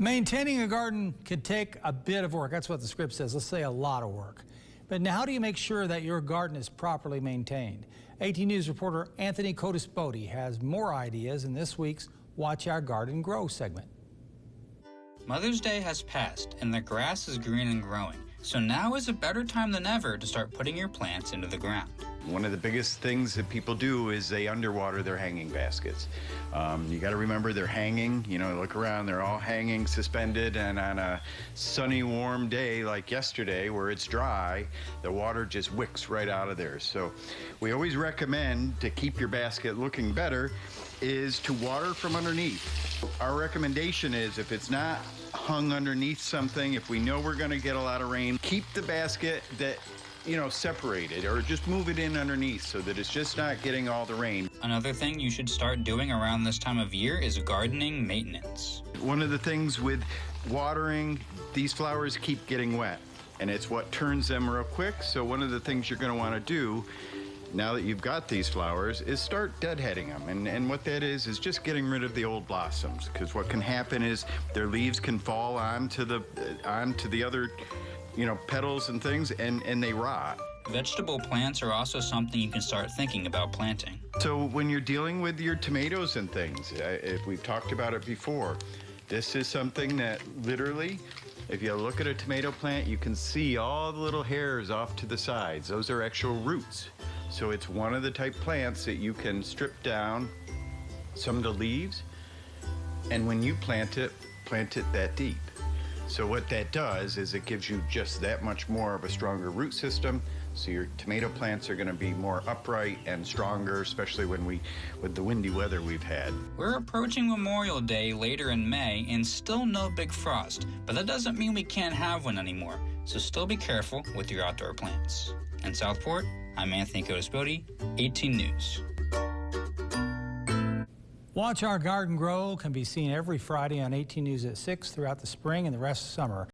Maintaining a garden could take a bit of work. That's what the script says. Let's say a lot of work. But now how do you make sure that your garden is properly maintained? 18 News reporter Anthony Codispoti has more ideas in this week's Watch Our Garden Grow segment. Mother's Day has passed and the grass is green and growing. So now is a better time than ever to start putting your plants into the ground. One of the biggest things that people do is they underwater their hanging baskets. You got to remember they're hanging, look around, they're all hanging suspended, and on a sunny, warm day like yesterday where it's dry, the water just wicks right out of there. So we always recommend to keep your basket looking better is to water from underneath. Our recommendation is if it's not hung underneath something, if we know we're going to get a lot of rain, keep the basket separated, or just move it in underneath so that it's just not getting all the rain. Another thing you should start doing around this time of year is gardening maintenance. One of the things with watering, these flowers keep getting wet, and it's what turns them real quick. So one of the things you're going to want to do now that you've got these flowers is start deadheading them. And what that is just getting rid of the old blossoms, because what can happen is their leaves can fall onto the other petals and things, and they rot. Vegetable plants are also something you can start thinking about planting. So when you're dealing with your tomatoes and things, if we've talked about it before, this is something that literally, if you look at a tomato plant, you can see all the little hairs off to the sides. Those are actual roots. So it's one of the type plants that you can strip down some of the leaves, and when you plant it that deep. So what that does is it gives you just that much more of a stronger root system, so your tomato plants are going to be more upright and stronger, especially with the windy weather we've had. We're approaching Memorial Day later in May and still no big frost, but that doesn't mean we can't have one anymore, so still be careful with your outdoor plants. In Southport, I'm Anthony Codispoti, 18 News. Watch Our Garden Grow can be seen every Friday on 18 News at 6 throughout the spring and the rest of summer.